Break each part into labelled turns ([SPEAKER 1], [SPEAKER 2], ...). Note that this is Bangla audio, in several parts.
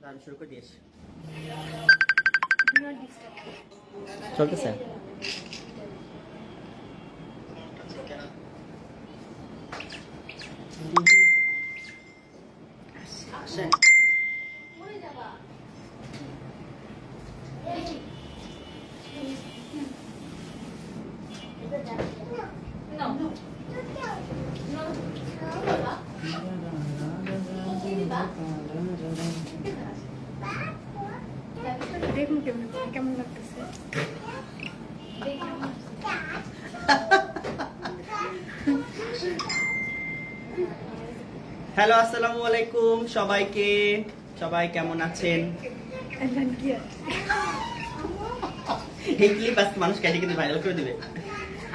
[SPEAKER 1] গান শুরু করে দিয়েছি। চলতেছে।
[SPEAKER 2] দেখুন কেমন লাগতেছে।
[SPEAKER 1] হ্যালো, আসসালামু আলাইকুম সবাইকে। সবাই কেমন আছেন? এই ক্লিপ আজকে মানুষ কেটে কেটে ভাইরাল করে দিবে।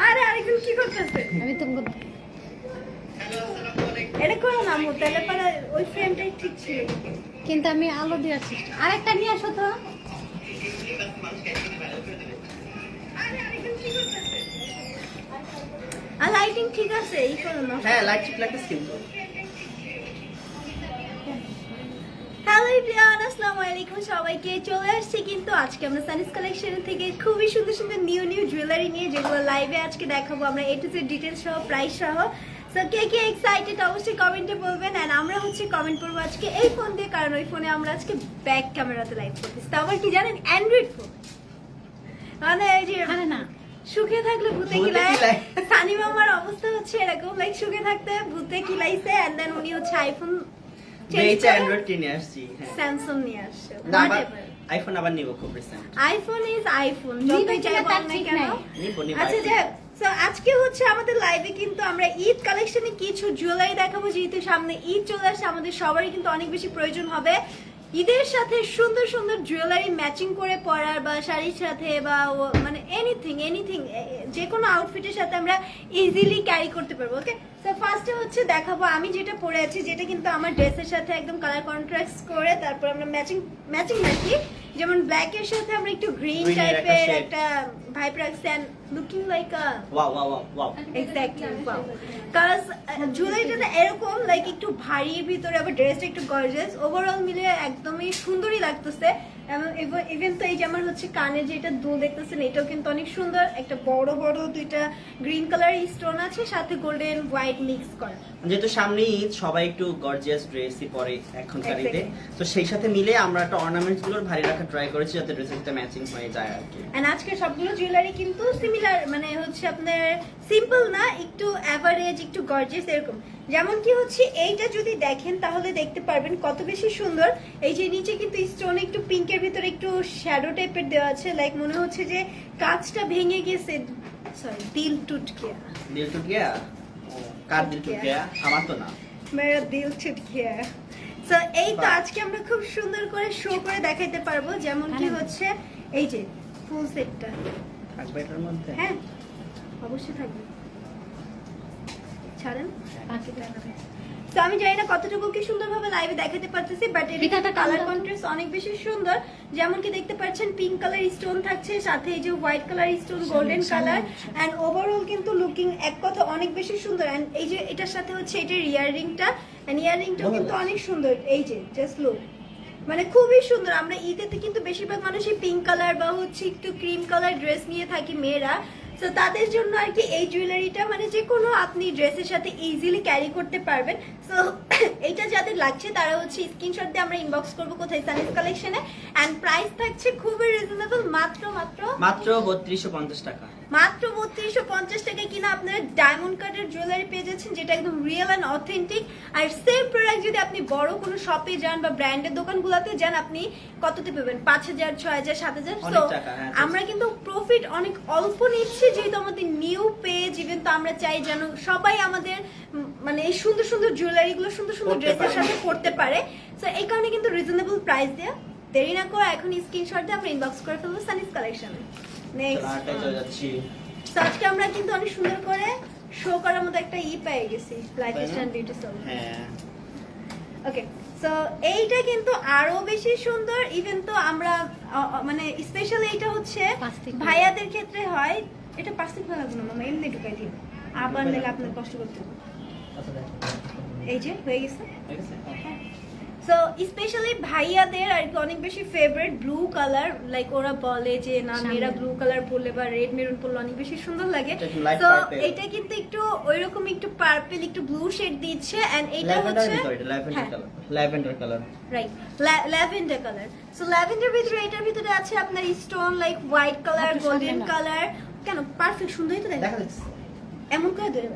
[SPEAKER 2] আরে আরেকজন কি করতেছে? আমি তো এটা করো না আমু, তাহলে পরে ওই ফ্রেমটাই ঠিক ছিল, কিন্তু আমি আলো দেওয়ার চেষ্টা। আরেকটা নিয়ে আসো তো। আর লাইটিং ঠিক আছে, এই করো না।
[SPEAKER 1] হ্যাঁ, লাইট ঠিক লাগতেছে কিন্তু।
[SPEAKER 2] হ্যালো এভরিওয়ান, আসসালামু আলাইকুম সবাইকে। চলে আসছি কিন্তু আজকে আমরা সানিস কালেকশন থেকে খুবই সুন্দর সুন্দর নিউ জুয়েলারি নিয়ে, যেগুলো লাইভে আজকে দেখাবো আমরা, এ টু জেড ডিটেইলস সহ, প্রাইস সহ। সো কে কে এক্সাইটেড অবশ্যই কমেন্টে বলবেন। এন্ড আমরা হচ্ছে কমেন্ট করবো আজকে এই ফোন দিয়ে, কারণ ওই ফোনে আমরা আজকে ব্যাক ক্যামেরাতে লাইভ করতেছি। তো আবার কি জানেন, অ্যান্ড্রয়েড ফোন, মানে এই যে না সুখে থাকলে ভূতে কিলায়, সানি মামার অবস্থা হচ্ছে এরকম, লাইক সুখে থাকতে ভূতে কিলাইছে, এন্ড দেন উনি হচ্ছে আইফোন
[SPEAKER 1] অ্যান্ড্রয়েড কিনে আসছি।
[SPEAKER 2] স্যামসাং নিয়ে আসছে।
[SPEAKER 1] আইফোন আবার নিব খুব রিসেন্ট।
[SPEAKER 2] আইফোন ইজ আইফোন, যতই চাই বল না কেন। আচ্ছা যে সো আজকে হচ্ছে আমাদের লাইভে কিন্তু আমরা ঈদ কালেকশনে কিছু জুয়েলারি দেখাবো, যেহেতু সামনে ঈদ চলে আসছে, আমাদের সবারই কিন্তু অনেক বেশি প্রয়োজন হবে ঈদের সাথে সুন্দর সুন্দর জুয়েলারি ম্যাচিং করে পরার, বা শাড়ির সাথে, বা মানে এনিথিং যে কোনো আউটফিটের সাথে আমরা ইজিলি ক্যারি করতে পারবো। ওকে, তো ফার্স্টে হচ্ছে দেখাবো আমি যেটা পরে আছি, যেটা কিন্তু আমার ড্রেসের সাথে একদম কালার কন্ট্রাস্ট করে, তারপর আমরা ম্যাচিং রাখি। যেমন ব্ল্যাক এর সাথে আমরা একটু গ্রিন টাইপের একটা ভাইব রাখছি, and looking like a wow exactly wow. কারণ জুয়েলারিটা এরকম লাইক একটু ভারীর ভিতরে, আবার ড্রেসটা একটু গর্জিয়াস, ওভারঅল মিলে একদমই সুন্দরই লাগতেছে। ইভেন তো এই যে আমার হচ্ছে কানে যেটা দুল দেখতেছেন, এটাও কিন্তু অনেক সুন্দর, একটা বড় বড় দুইটা গ্রিন কালারের স্টোন আছে, সাথে গোল্ডেন হোয়াইট মিক্স করা।
[SPEAKER 1] যেহেতু সামনে ঈদ, সবাই একটু গর্জিয়াস ড্রেসই পরে এখনকার ঈদে, তো সেই সাথে মিলে আমরা একটা অর্নামেন্টস গুলো ভারী রাখার ট্রাই করেছি, যাতে ড্রেসের সাথে ম্যাচিং হয়ে যায় আর কি।
[SPEAKER 2] এন্ড আজকে সবগুলো জুয়েলারি কিন্তু সিমিলার, মানে হচ্ছে আপনার সিম্পল না, একটু এভারেজ, একটু গর্জিয়াস এরকম। যেমন কি হচ্ছে এইটা যদি দেখেন তাহলে দেখতে পারবেন কত বেশি সুন্দর। এই যে নিচে কিন্তু স্টোন একটু পিঙ্কের ভিতরে একটু শ্যাডো টাইপের দেওয়া আছে, লাইক মনে হচ্ছে যে কাঁচটা ভেঙে গেছে। সরি, দিল টুট গিয়া।
[SPEAKER 1] কার দিল টুট গিয়া? আমার তো না,
[SPEAKER 2] মেরা দিল টুট গিয়া। সো এই তো আজকে আমরা খুব সুন্দর করে শো করে দেখাইতে পারবো। যেমন কি হচ্ছে এই যে ফুল সেটটা
[SPEAKER 1] থাকবে এটার মধ্যে।
[SPEAKER 2] হ্যাঁ অবশ্যই থাকবে, ছাড়েন। তো আমি জানি না কতটুকু কি সুন্দরভাবে লাইভে দেখাতে পারতেছি, বাট এটা কালার কন্ট্রাস্ট অনেক বেশি সুন্দর। যেমন কি দেখতে পাচ্ছেন পিঙ্ক কালার স্টোন থাকছে, সাথে এই যে white colour stone, golden colour, and overall কিন্তু লুকিং এক কথা অনেক বেশি সুন্দর। এন্ড এই যে এটার সাথে হচ্ছে এটার ইয়াররিংটা, এন্ড ইয়াররিংটাও কিন্তু অনেক সুন্দর। এই যে জাস্ট লুক, মানে খুবই সুন্দর। আমরা ঈদেতে কিন্তু বেশিরভাগ মানুষই পিঙ্ক কালার বা হচ্ছে একটু ক্রিম কালার ড্রেস নিয়ে থাকি মেয়েরা, তো তাদের জন্য আর কি এই জুয়েলারিটা, মানে যে কোনো আপনি ড্রেসের সাথে ইজিলি ক্যারি করতে পারবেন। সো এইটা যাদের লাগছে তারা হচ্ছে স্ক্রিনশট দিয়ে আমরা ইনবক্স করবো কোথায়, সানিস কালেকশনে। এন্ড প্রাইস থাকছে খুবই রিজনেবল, মাত্র
[SPEAKER 1] 3250 টাকা।
[SPEAKER 2] মাত্র 3250 টাকায় কিনা আপনারা ডায়মন্ড কাটের জুয়েলারি পেয়ে যাচ্ছেন, যেটা একদম রিয়েল অ্যান্ড অথেন্টিক। আর সেম প্রোডাক্ট যদি আপনি বড় কোনো শপে যান বা ব্র্যান্ডের দোকানগুলোতে যান, আপনি কততে পাবেন? 5000, 6000, 7000। তো আমরা কিন্তু প্রফিট অনেক অল্প নিচ্ছি, যেহেতু আমাদের নিউ পেজ। ইভেন তো আমরা চাই যেন সবাই আমাদের মানে এই সুন্দর সুন্দর জুয়েলারি গুলো সুন্দর সুন্দর ড্রেসের সাথে পড়তে পারে। তো এই কারণে কিন্তু রিজনেবল প্রাইস দেয়া। দেরি না করে এখন স্ক্রিনশট দিয়ে আমরা ইনবক্স করে ফেলবো সানিস কালেকশনে। আজকে আমরা কিন্তু অনেক সুন্দর করে শো করার মতো একটা পেয়ে গেছি, লাইফস্টাইল বিউটি সালন। ওকে, সো এইটা কিন্তু আরো বেশি সুন্দর। ইভেন তো আমরা মানে স্পেশালি এটা হচ্ছে ভাইয়াদের ক্ষেত্রে হয়। এটা প্লাস্টিক লাগবে না মামা, এমনি ঢুকাই দিন, আবার নিলে আপনার কষ্ট করতে হবে। এই যে হয়ে গেছে।
[SPEAKER 1] ঠিক আছে?
[SPEAKER 2] সো স্পেশালি ভাইয়াদের আর কি অনেক বেশি ফেভারিট ব্লু কালার, লাইক ওরা বলে যে না মেয়েরা ব্লু কালার পরলে বা রেড মেরুন পরলে অনেক বেশি সুন্দর লাগে।
[SPEAKER 1] এটা একটু light
[SPEAKER 2] তো
[SPEAKER 1] purple।
[SPEAKER 2] এটা কিন্তু একটু ওইরকম একটু পার্পল একটু ব্লু শেড দিচ্ছে এন্ড এটা
[SPEAKER 1] ল্যাভেন্ডার
[SPEAKER 2] হচ্ছে
[SPEAKER 1] ভিতরে lavender colour.
[SPEAKER 2] Right lavender colour. So lavender ভিতরে এটার ভিতরে আছে আপনার stone like white colour golden colour. কেন পারফেক্ট সুন্দরই তো
[SPEAKER 1] দেখা
[SPEAKER 2] দেখা
[SPEAKER 1] যাচ্ছে।
[SPEAKER 2] এমন করে ধরে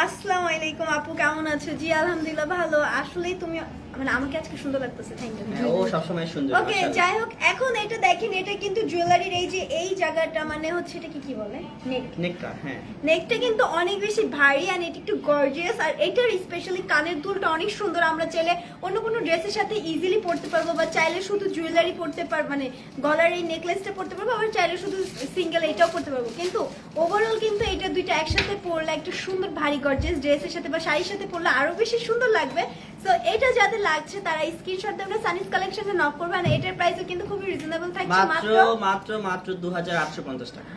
[SPEAKER 2] আসসালামু আলাইকুম আপু, কেমন আছো? জি আলহামদুলিল্লাহ ভালো। আসলেই তুমি মানে আমাকে আজকে সুন্দর লাগতেছে, থ্যাংক ইউ।
[SPEAKER 1] হ্যাঁ, ও সবসময় সুন্দর।
[SPEAKER 2] ওকে
[SPEAKER 1] মাশাআল্লাহ।
[SPEAKER 2] যাই হোক, এখন এটা দেখেন, এটা কিন্তু জুয়েলারির এই যে এই জায়গাটা মানে হচ্ছে এটাকে কি বলে, নেক।
[SPEAKER 1] নেকটা, হ্যাঁ।
[SPEAKER 2] নেকটা কিন্তু অনেক বেশি ভারী আর এটা একটু গর্জিয়াস, আর এটার স্পেশালি কানের দুলটা অনেক সুন্দর। আমরা চাইলে অন্য কোনো ড্রেসের সাথে ইজিলি পরতে পারবো, বা চাইলে শুধু জুয়েলারি পরতে পারবো, মানে গলার এই নেকলেসটা পরতে পারবো, আবার চাইলে শুধু সিঙ্গেল এটাও পরতে পারবো। কিন্তু ওভারঅল কিন্তু এটা দুইটা একসাথে পরলে একটু সুন্দর ভারী গর্জিয়াস ড্রেসের সাথে বা শাড়ির সাথে পরলে আরো বেশি সুন্দর লাগবে। সো এটা যাদের লাগছে তারা স্ক্রিনশট দিয়ে আমরা সানিস কালেকশনে নক করবে। আর এটার প্রাইসও কিন্তু খুবই রিজনেবল থাকছে,
[SPEAKER 1] মাত্র
[SPEAKER 2] মাত্র
[SPEAKER 1] মাত্র 2850 টাকা।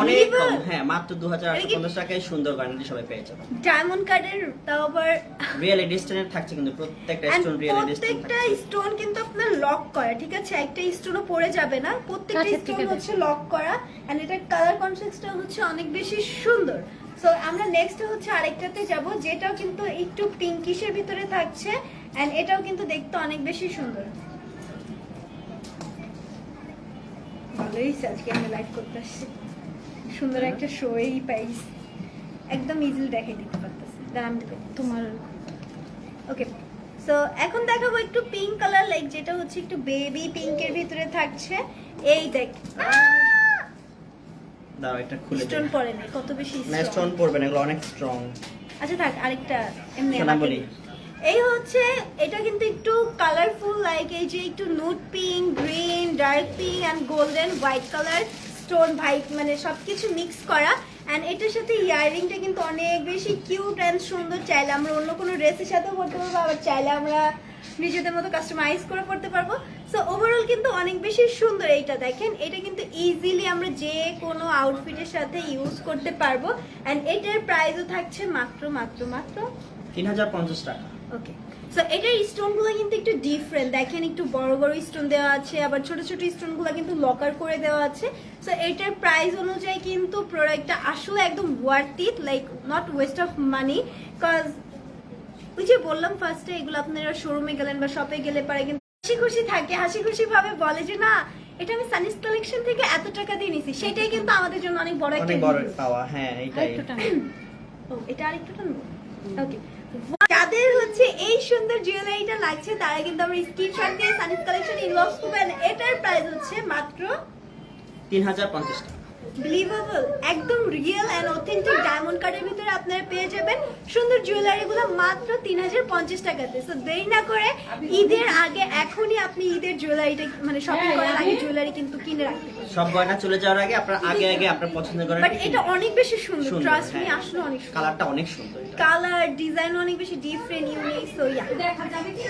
[SPEAKER 1] অনেক কম, হ্যাঁ, মাত্র 2850 টাকায় সুন্দর গ্যারান্টি সবাই পেয়ে যাবে।
[SPEAKER 2] ডায়মন্ড কার্ডের, তাও আবার
[SPEAKER 1] রিয়েল এডিস্টনের থাকছে কিন্তু প্রত্যেকটা
[SPEAKER 2] And
[SPEAKER 1] স্টোন রিয়েল এডিস্টন
[SPEAKER 2] প্রত্যেকটা
[SPEAKER 1] থাকছে।
[SPEAKER 2] স্টোন কিন্তু আপনার লক করা, ঠিক আছে? একটা স্টোনও পড়ে যাবে না, প্রত্যেকটা
[SPEAKER 3] আচ্ছা, ঠিক
[SPEAKER 2] স্টোন
[SPEAKER 3] আছে।
[SPEAKER 2] হচ্ছে লক করা। এন্ড এটার কালার কন্ট্রাস্টটা হচ্ছে অনেক বেশি সুন্দর। সো আমরা নেক্সট হচ্ছে আরেকটাতে যাব, যেটাও কিন্তু একটু পিঙ্কিশের ভিতরে থাকছে এন্ড এটাও কিন্তু দেখতে অনেক বেশি সুন্দর। ভালোই আজকে আমি লাইভ করতে আসছি, সুন্দর একটা শোই পাইছি, একদম ইজিলি দেখাই দিতে পারতেছি। দাঁড়া আমি দেখাই দিচ্ছি।
[SPEAKER 3] তোমার
[SPEAKER 2] ওকে, সো এখন দেখাবো একটু পিঙ্ক কালার, লাইক যেটা হচ্ছে একটু বেবি পিঙ্কের ভিতরে থাকছে। এই দেখ,
[SPEAKER 1] দাও এটা খুলে
[SPEAKER 2] স্টোন
[SPEAKER 1] দেই।
[SPEAKER 2] পড়ে না, কত বেশি
[SPEAKER 1] না,
[SPEAKER 2] strong।
[SPEAKER 1] স্টোন পড়বে না, এগুলো অনেক স্ট্রং।
[SPEAKER 2] আচ্ছা থাক, আরেকটা এমনি
[SPEAKER 1] শোনা
[SPEAKER 2] হাতে
[SPEAKER 1] বলি।
[SPEAKER 2] দিই। এই হচ্ছে এটা কিন্তু একটু কালারফুল, লাইক এই যে একটু nude pink, green, dark pink and golden white colour stone white, মানে সবকিছু মিক্স করা। এন্ড এটার সাথে ইয়াররিংটা কিন্তু অনেক বেশি কিউট এন্ড সুন্দর। চাইলে আমরা অন্য কোনো ড্রেসের সাথেও পরতে পারবো, আবার চাইলে আমরা নিজেদের মতো কাস্টমাইজ করে পড়তে পারবো। সো ওভারঅল কিন্তু অনেক বেশি সুন্দর। এইটা দেখেন, এটা কিন্তু ইজিলি আমরা যে কোনো আউটফিটের সাথে ইউজ করতে পারবো। এন্ড এটার প্রাইসও থাকছে মাত্র মাত্র মাত্র
[SPEAKER 1] 3050 টাকা।
[SPEAKER 2] ওকে, সো এটার স্টোনগুলো কিন্তু একটু ডিফারেন্ট। দেখেন, একটু বড় বড় স্টোন দেওয়া আছে, আবার ছোট ছোট স্টোনগুলো কিন্তু লকার করে দেওয়া আছে। সো এটার প্রাইস অনুযায়ী কিন্তু প্রোডাক্টটা আসলে একদম worth it, like not waste of money. Cause ওই যে বললাম ফার্স্টে, এগুলো আপনারা শোরুমে গেলেন বা শপে গেলে পারে কিন্তু হাসি খুশি থাকে, হাসি খুশি ভাবে বলে যে না এটা আমি সানিস কালেকশন থেকে এত টাকা দিয়ে নিছি। সেটাই কিন্তু আমাদের জন্য অনেক বড় একটা
[SPEAKER 1] অনেক বড়
[SPEAKER 2] review।
[SPEAKER 1] পাওয়া, হ্যাঁ, এইটাই।
[SPEAKER 2] ও, এটা আরেকটু টানবো। ওকে, যাদের হচ্ছে এই সুন্দর জুয়েলারিটা লাগছে তারা কিন্তু আমরা স্ক্রিনশট দিয়ে সানিস কালেকশন ইনবক্স করবেন। এটার প্রাইস হচ্ছে মাত্র
[SPEAKER 1] 3050 টাকা।
[SPEAKER 2] বিলিভেবল, একদম রিয়েল এন্ড অথেন্টিক ডায়মন্ড কার্ডের ভিতরে আপনারা পেয়ে যাবেন সুন্দর জুয়েলারিগুলো মাত্র 3050 টাকাতে। সো দেরি না করে ঈদের আগে এখনই আপনি ঈদের জুয়েলারিটা মানে শপিং করার আগে জুয়েলারি কিন্তু কিনে রাখতে পারেন।
[SPEAKER 1] সব গয়না চলে যাওয়ার আগে আপনার আগে আপনার পছন্দ করেন।
[SPEAKER 2] বাট এটা অনেক বেশি সুন্দর, ট্রাস্ট মি,
[SPEAKER 1] হ্যাঁ।
[SPEAKER 2] আসলে অনেক সুন্দর।
[SPEAKER 1] কালারটা অনেক সুন্দর এটা।
[SPEAKER 2] কালার ডিজাইন অনেক বেশি ডিফারেন্ট, ইউনিক। সো ইয়া, দেখা যাবে কি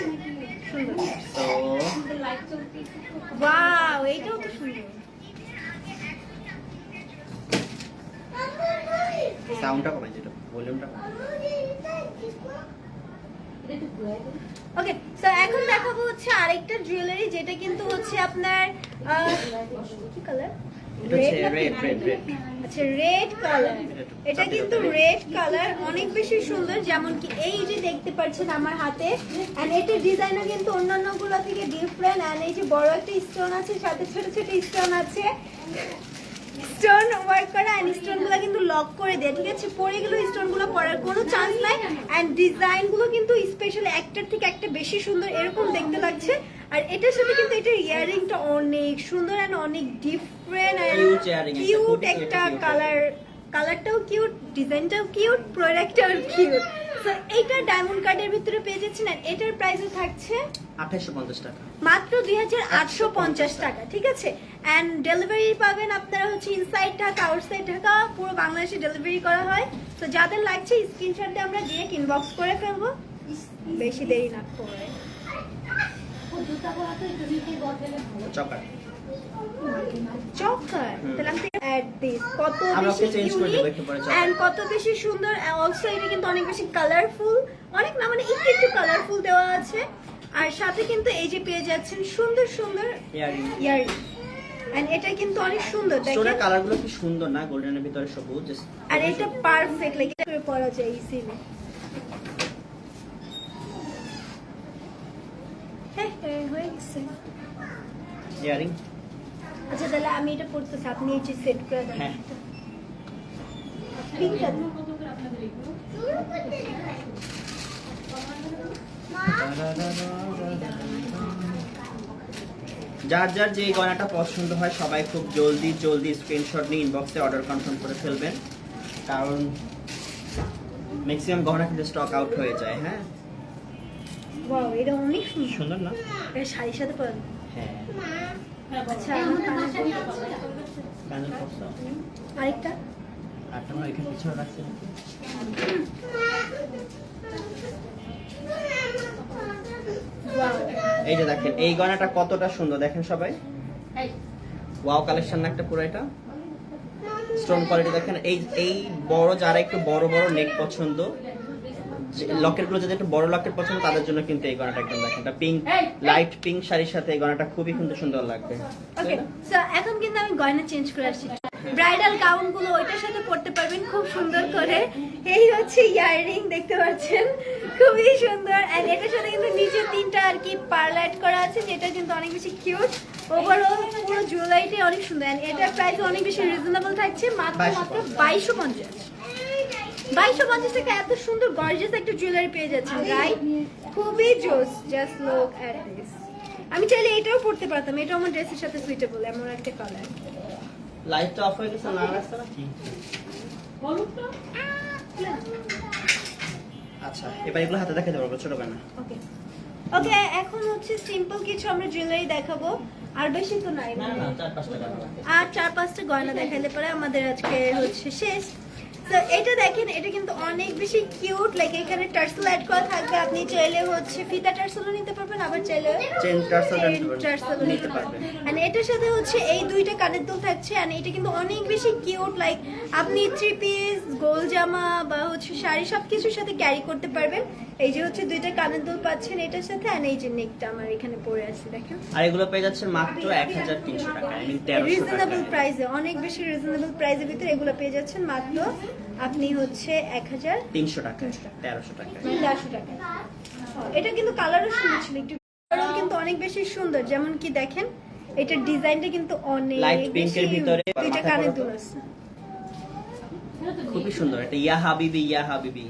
[SPEAKER 2] সুন্দর।
[SPEAKER 1] তো
[SPEAKER 2] ওয়াও, এইটাও তো সুন্দর।
[SPEAKER 1] সাউন্ডটা কমাই দিল, ভলিউমটা কমাই।
[SPEAKER 2] ওকে, সো এখন দেখাবো হচ্ছে আরেকটা জুয়েলারি, যেটা কিন্তু হচ্ছে আপনার কি কালার?
[SPEAKER 1] এটা হচ্ছে রেড।
[SPEAKER 2] আচ্ছা, রেড কালার। এটা কিন্তু রেড কালার অনেক বেশি সুন্দর, যেমন কি এই যে দেখতে পাচ্ছেন আমার হাতে। এন্ড এটার ডিজাইনও কিন্তু অন্যান্য গুলো থেকে ডিফারেন্ট। এন্ড এই যে বড় একটা স্টোন আছে, সাথে ছোট ছোট স্টোন আছে, স্টোন ওয়ার্ক করা। এন্ড স্টোন গুলো কিন্তু লক করে দেয়, ঠিক আছে? পরে গেলে স্টোন গুলো পড়ার কোনো চান্স নাই। এন্ড ডিজাইন গুলো কিন্তু স্পেশালি একটার থেকে একটা বেশি সুন্দর এরকম দেখতে লাগছে। আর এটার সাথে কিন্তু এটার ইয়াররিংটা অনেক সুন্দর এন্ড অনেক different and
[SPEAKER 1] Huge earring,
[SPEAKER 2] cute
[SPEAKER 1] একটা
[SPEAKER 2] একটা
[SPEAKER 1] cute
[SPEAKER 2] কালার। কালারটাও কিউট, ডিজাইনটাও কিউট, প্রোডাক্টটাও কিউট। সো এইটা ডায়মন্ড কার্ডের ভিতরে পেয়ে যাচ্ছেন। আর এটার প্রাইসও থাকছে
[SPEAKER 1] 2850 টাকা।
[SPEAKER 2] মাত্র 2850 টাকা, ঠিক আছে? এন্ড ডেলিভারি পাবেন আপনারা হচ্ছে ইনসাইড ঢাকা, আউটসাইড ঢাকা, পুরো বাংলাদেশে ডেলিভারি করা হয়। তো যাদের লাগছে স্ক্রিনশট দিয়ে আমরা ডিরেক্ট ইনবক্স করে ফেলবো, বেশি দেরি না করে।
[SPEAKER 1] চকার।
[SPEAKER 2] চকার তাহলে আমি অ্যাড দিস কত
[SPEAKER 1] আমরা
[SPEAKER 2] বেশি
[SPEAKER 1] ওকে চেঞ্জ করে
[SPEAKER 2] ইউনিক
[SPEAKER 1] দেব একটু পরে
[SPEAKER 2] এন্ড কত বেশি সুন্দর অলসো এটা কিন্তু অনেক বেশি কালারফুল অনেক না মানে একটু একটু কালারফুল দেওয়া আছে আর সাথে কিন্তু এই যে পেয়ে যাচ্ছেন সুন্দর সুন্দর ইয়ারিং এন্ড এটা কিন্তু অনেক সুন্দর
[SPEAKER 1] স্টোনের
[SPEAKER 2] দেখেন
[SPEAKER 1] কালারগুলো কি সুন্দর না, গোল্ডেনের ভিতরে সবুজ।
[SPEAKER 2] আর এটা পারফেক্ট লাগে এটা করে পরা যায় ইজিলি হ্যাঁ হয়ে গেছে
[SPEAKER 1] ইয়ারিং।
[SPEAKER 2] আচ্ছা তাহলে আমি এটা পড়তেছি আপনি এই যে সেট করে দেন
[SPEAKER 1] হ্যাঁ।
[SPEAKER 2] পিঙ্ক
[SPEAKER 1] যার যার যে গয়নাটা পছন্দ হয় সবাই খুব জলদি জলদি স্ক্রিনশট নিয়ে ইনবক্সে অর্ডার কনফার্ম করে ফেলবেন, কারণ ম্যাক্সিমাম গহনা কিন্তু স্টক আউট হয়ে যায়। হ্যাঁ
[SPEAKER 2] ওয়াও এটা অনেক সুন্দর
[SPEAKER 1] সুন্দর না?
[SPEAKER 2] এটা শাড়ির সাথে পরেন
[SPEAKER 1] হ্যাঁ।
[SPEAKER 2] আচ্ছা আমার
[SPEAKER 1] প্যানেল পছন্দ
[SPEAKER 2] আরেকটা
[SPEAKER 1] আটটা আমরা এখানে পিছনে রাখছি।
[SPEAKER 2] ওয়াও
[SPEAKER 1] এই যে দেখেন এই গয়নাটা কতটা সুন্দর, দেখেন সবাই। ওয়াও কালেকশন না একটা পুরো, এটা স্টোন কোয়ালিটি দেখেন। এই এই বড় যারা একটু বড় বড় নেক পছন্দ, লকেট গুলো যাদের একটু বড় লকেট পছন্দ তাদের জন্য কিন্তু এই গয়নাটা একদম দেখেন, এটা পিঙ্ক লাইট পিঙ্ক শাড়ির সাথে এই গয়নাটা খুবই কিন্তু সুন্দর লাগবে।
[SPEAKER 2] ওকে সো এখন কিন্তু আমি গয়না চেঞ্জ করে আসছি ব্রাইডাল গাউন গুলো ওইটার সাথে পরতে পারবেন খুব সুন্দর করে। এই হচ্ছে ইয়াররিং দেখতে পাচ্ছেন খুবই সুন্দর এন্ড এটার সাথে কিন্তু নিচে তিনটা আর কি পার্ল অ্যাড করা আছে যেটা কিন্তু অনেক বেশি কিউট। ওভারঅল পুরো জুয়েলারিটা অনেক সুন্দর এন্ড এটার প্রাইস অনেক বেশি রিজনেবল থাকছে মাত্র 2250 2250 টাকা এত সুন্দর গর্জিয়াস একটা জুয়েলারি পেয়ে যাচ্ছেন রাইট খুবই জোস জাস্ট লুক এট দিস। আমি চাইলে এটাও পরতে পারতাম, এটা আমার ড্রেসের সাথে সুইটেবল এমন একটা কালার।
[SPEAKER 1] লাইটটা অফ হয়ে গেছে না রাখছে না কি? আচ্ছা এবার এগুলো হাতে দেখাতে পারবো ছোট গয়না।
[SPEAKER 2] ওকে ওকে এখন হচ্ছে সিম্পল কিছু আমরা জুয়েলারি দেখাবো আর বেশি তো নাই
[SPEAKER 1] না না 4-5টা গয়না।
[SPEAKER 2] আর 4-5টা গয়না দেখাইলে পরে আমাদের আজকে হচ্ছে শেষ। তো এটা দেখেন এটা কিন্তু অনেক বেশি কিউট লাইক এখানে টার্সেল অ্যাড করা থাকবে, আপনি চাইলে হচ্ছে ফিতা টার্সেলও নিতে পারবেন আবার চাইলে
[SPEAKER 1] চেন টার্সেলও
[SPEAKER 2] নিতে পারবেন। এন্ড এটার সাথে হচ্ছে এই দুইটা কানের দুল থাকছে এন্ড এটা কিন্তু অনেক বেশি কিউট লাইক আপনি 3 পিস গোল জামা বা হচ্ছে শাড়ি সবকিছুর সাথে ক্যারি করতে পারবেন। এই যে হচ্ছে দুইটা কানের দুল পাচ্ছেন এটার সাথে এন্ড এই যে নেকটা আমার এখানে পরে আছে দেখেন।
[SPEAKER 1] আর এগুলো পেয়ে যাচ্ছেন মাত্র 1300 টাকা, আই মিন 1300
[SPEAKER 2] রিজনেবল
[SPEAKER 1] টাকা।
[SPEAKER 2] প্রাইসে অনেক বেশি রিজনেবল প্রাইসের ভিতরে এগুলো পেয়ে যাচ্ছেন মাত্র আপনি হচ্ছে
[SPEAKER 1] 1300 টাকা 1300 টাকা।
[SPEAKER 2] 1300 টাকা। এটা কিন্তু কালারও সুন্দর ছিল একটু কালারও কিন্তু অনেক বেশি সুন্দর যেমন কি দেখেন এটার ডিজাইনটা কিন্তু অনেক
[SPEAKER 1] লাইট পিঙ্কের ভিতরে
[SPEAKER 2] দুইটা কানের দুল আছে
[SPEAKER 1] খুবই সুন্দর, এটা ইয়া হাবিবি ইয়া হাবিবি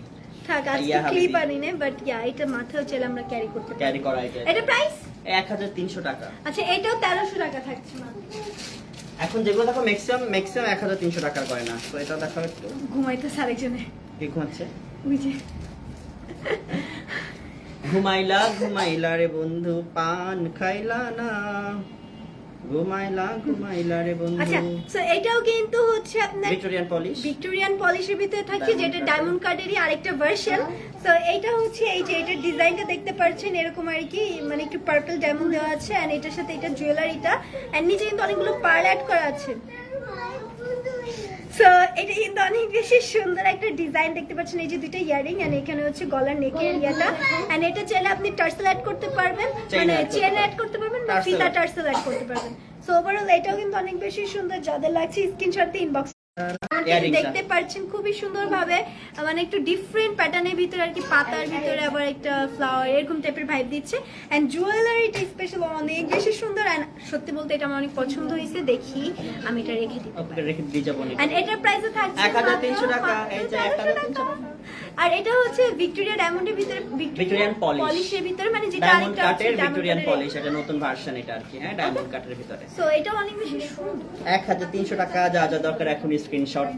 [SPEAKER 2] থাক আজকে
[SPEAKER 1] ইয়া হাবিবি।
[SPEAKER 2] ক্লিপ আনিনে বাট ইয়া এটা মাথায় চাইলে আমরা ক্যারি করতে পারি।
[SPEAKER 1] ক্যারি করা এটা
[SPEAKER 2] এটা প্রাইস
[SPEAKER 1] 1300 টাকা।
[SPEAKER 2] আচ্ছা এটাও 1300 টাকা থাকছে মাত্র।
[SPEAKER 1] এখন যেগুলো দেখো ম্যাক্সিমাম 1300 টাকার গয়না, তো এটা দেখো একটু।
[SPEAKER 2] ঘুমাইতে সারেজনে
[SPEAKER 1] কি ঘুমাচ্ছে?
[SPEAKER 2] ওই যে
[SPEAKER 1] ঘুমাইলা ঘুমাইলা রে বন্ধু পান খাইলা না, ঘুমাইলা ঘুমাইলা রে বন্ধু।
[SPEAKER 2] আচ্ছা সো এটাও কিন্তু হচ্ছে আপনার ভিক্টোরিয়ান পলিশের ভিতরে থাকছে যেটা ডায়মন্ড কার্ডেরই আরেকটা ভার্সন। সো এইটা হচ্ছে এই যে এটার ডিজাইনটা দেখতে পাচ্ছেন এরকম আর কি মানে একটু পার্পল ডায়মন্ড দেওয়া আছে এন্ড এটার সাথে এটা জুয়েলারিটা এন্ড নিচে কিন্তু অনেকগুলো পার্ল অ্যাড করা আছে। সো এটা কিন্তু অনেক বেশি সুন্দর একটা ডিজাইন দেখতে পাচ্ছেন এই যে দুইটা ইয়ারিং এন্ড এখানে হচ্ছে গলার নেকের ইয়াটা এন্ড এটা চাইলে আপনি টার্সেল অ্যাড করতে পারবেন মানে চেন অ্যাড করতে পারবেন বা ফিতা টার্সেল অ্যাড করতে পারবেন। সো ওভারঅল এটাও কিন্তু অনেক বেশি সুন্দর, যাদের লাগছে স্ক্রিনশট দিয়ে ইনবক্স দেখতে পাচ্ছেন খুবই সুন্দর ভাবে মানে একটু ডিফারেন্ট প্যাটার্নের ভিতরে আর কি পাতার ভিতরে আবার একটা ফ্লাওয়ার এরকম টাইপের ভাইব দিচ্ছে এন্ড জুয়েলারিটা স্পেশাল অনেক বেশি সুন্দর এন্ড সত্যি বলতে এটা আমার অনেক পছন্দ হয়েছে, দেখি আমি এটা রেখে দিতে পারি।
[SPEAKER 1] রেখে দিয়ে যাব
[SPEAKER 2] এন্ড এটার প্রাইসও থাকছে
[SPEAKER 1] 1300 টাকা। এই যে 1300 টাকা।
[SPEAKER 2] আর এটা হচ্ছে ভিক্টোরিয়া ডায়মন্ডের ভিতরে
[SPEAKER 1] ভিক্টোরিয়ান
[SPEAKER 2] পলিশের ভিতরে মানে যেটা
[SPEAKER 1] ডায়মন্ড
[SPEAKER 2] আরেকটা
[SPEAKER 1] কাটের
[SPEAKER 2] আছে
[SPEAKER 1] ভিক্টোরিয়ান পলিশ, এটা নতুন ভার্সন এটা আর কি। হ্যাঁ ডায়মন্ড কাটের ভিতরে।
[SPEAKER 2] সো এটা অনেক বেশি সুন্দর
[SPEAKER 1] 1300 টাকা। যা যা দরকার এখন স্ক্রিনশট।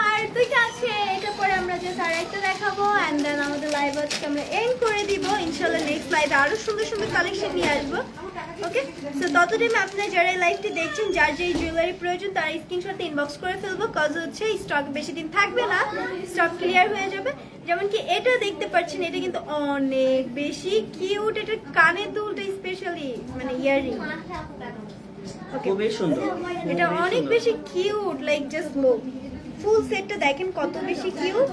[SPEAKER 2] আর দুইটা আছে এটা পরে আমরা জাস্ট আরেকটা দেখাবো এন্ড দেন আমাদের লাইভ আজকে আমরা এন্ড করে দিব। ইনশাআল্লাহ নেক্সট লাইভে আরো সুন্দর সুন্দর কালেকশন নিয়ে আসবো। ওকে সো ততদিন আপনারা যারা লাইভটি দেখছেন যার যেই জুয়েলারি প্রয়োজন তার স্ক্রিনশট ইনবক্স করে ফেলবো, কজ হচ্ছে স্টক বেশি দিন থাকবে না, স্টক ক্লিয়ার হয়ে যাবে। যেমন কি এটা দেখতে পাচ্ছেন এটা কিন্তু অনেক বেশি কিউট, এটা কানের দুলটা স্পেশালি মানে ইয়ারিং।
[SPEAKER 1] খুবই সুন্দর,
[SPEAKER 2] এটা
[SPEAKER 1] খুবই
[SPEAKER 2] অনেক
[SPEAKER 1] সুন্দর।
[SPEAKER 2] বেশি কিউট, লাইক জাস্ট লুক। ফুল সেটটা দেখেন কত বেশি কিউট,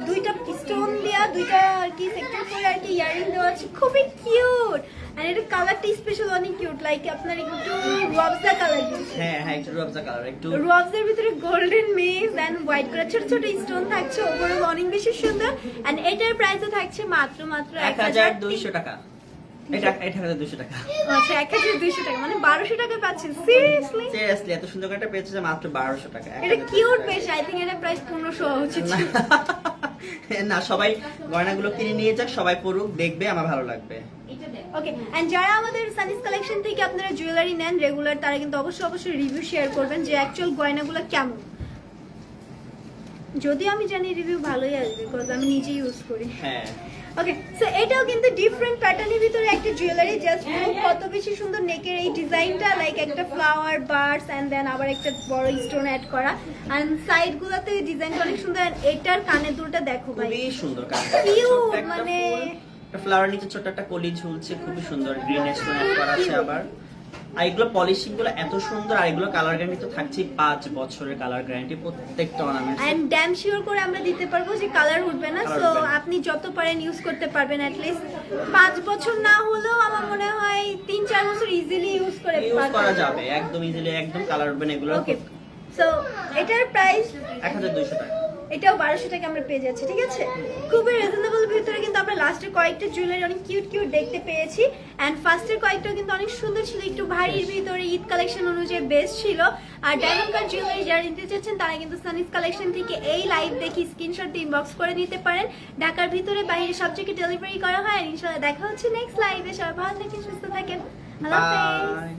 [SPEAKER 2] দুইটা স্টোন দেওয়া, দুইটা আর কি সেক্টর করে আর কি ইয়ারিং দেওয়া আছে, খুবই কিউট। আর এটা কালারটা স্পেশাল অনেক কিউট, লাইক আপনার একটু রবজা কালার দিচ্ছে।
[SPEAKER 1] হ্যাঁ হ্যাঁ, একটু রবজা কালার, একটু
[SPEAKER 2] রবজের ভিতরে গোল্ডেন মেজ এন্ড হোয়াইট কালার ছোট ছোট স্টোন থাকছে, ওভারঅল অনেক বেশি সুন্দর। এন্ড এটার প্রাইসও থাকছে মাত্র
[SPEAKER 1] 1200 টাকা। এটা 1200 টাকা।
[SPEAKER 2] আচ্ছা 1200 টাকা, মানে 1200 টাকা পাচ্ছেন? সিরিয়াসলি
[SPEAKER 1] সিরিয়াসলি এত সুন্দর একটা পেয়েছে যে মাত্র 1200 টাকা।
[SPEAKER 2] এটা কিউট বেশ, আই থিংক এটা প্রাইস 1500 হওয়া উচিত ছিল।
[SPEAKER 1] না, সবাই গয়নাগুলো কিনে নিয়ে যাক, সবাই পড়ুক, দেখবে, আমার ভালো লাগবে।
[SPEAKER 2] ওকে, এন্ড যারা আমাদের সানিস কালেকশন থেকে আপনারা জুয়েলারি নেন রেগুলার, তারা কিন্তু অবশ্যই রিভিউ শেয়ার করবেন যে অ্যাকচুয়াল গয়নাগুলো কেমন। যদিও আমি জানি রিভিউ ভালোই আসবে, বিকজ আমি নিজে ইউজ করি।
[SPEAKER 1] হ্যাঁ,
[SPEAKER 2] ওকে, সো এটাও কিন্তু ডিফারেন্ট প্যাটার্নের ভিতরে একটা জুয়েলারি। জাস্ট কত বেশি সুন্দর নেকের এই ডিজাইনটা, লাইক একটা ফ্লাওয়ার, বার্ডস এন্ড দেন আবার একটা বড় স্টোন অ্যাড করা, এন্ড সাইড গুলোতে ডিজাইনটা অনেক সুন্দর। এন্ড এটার কানের দুলটা দেখো ভাই,
[SPEAKER 1] খুবই সুন্দর কাজ।
[SPEAKER 2] কিউট, মানে
[SPEAKER 1] ফ্লাওয়ার নিচে ছোট একটা কলি ঝুলছে, খুবই সুন্দর, গ্রিন স্টোন অ্যাড করা আছে আবার। আর এগুলো পলিশিং গুলো এত সুন্দর, আর এগুলো কালার গ্যারান্টি তো থাকছে 5 বছরের কালার গ্যারান্টি প্রত্যেকটা অর্নামেন্টস।
[SPEAKER 2] এন্ড ড্যাম শিওর করে আমরা দিতে পারবো যে কালার উঠবে না।
[SPEAKER 1] Colour
[SPEAKER 2] সো
[SPEAKER 1] উঠবে না।
[SPEAKER 2] আপনি যত পারেন ইউজ করতে পারবেন, অ্যাট লিস্ট 5 বছর না হলেও আমার মনে হয় 3-4 বছর ইজিলি ইউজ করে
[SPEAKER 1] ইউজ করা যাবে একদম ইজিলি, একদম কালার উঠবে না এগুলো।
[SPEAKER 2] ওকে, সো এটার প্রাইস
[SPEAKER 1] 1200 টাকা।
[SPEAKER 2] এটাও 1200 টাকা আমরা পেয়ে যাচ্ছি, ঠিক আছে? খুবই রিজনেবল ভিতরে কিন্তু আমরা লাস্টের কয়েকটা জুয়েলারি অনেক কিউট কিউট দেখতে পেয়েছি। এন্ড ফার্স্টের কয়েকটা কিন্তু অনেক সুন্দর ছিল, একটু ভারীর ভিতরে, ঈদ কালেকশন অনুযায়ী বেস্ট ছিল। আর ডায়মন্ড কাট জুয়েলারি যারা নিতে চাচ্ছেন তারা কিন্তু সানিস কালেকশন থেকে এই লাইভ দেখি স্ক্রিনশট দিয়ে ইনবক্স করে নিতে পারেন। ঢাকার ভিতরে বাইরে সব জায়গায় ডেলিভারি করা হয়। আর ইনশাআল্লাহ দেখা হচ্ছে নেক্সট লাইভে। সবাই ভালো থাকেন, সুস্থ থাকেন, আল্লাহ হাফেজ।
[SPEAKER 1] বাই।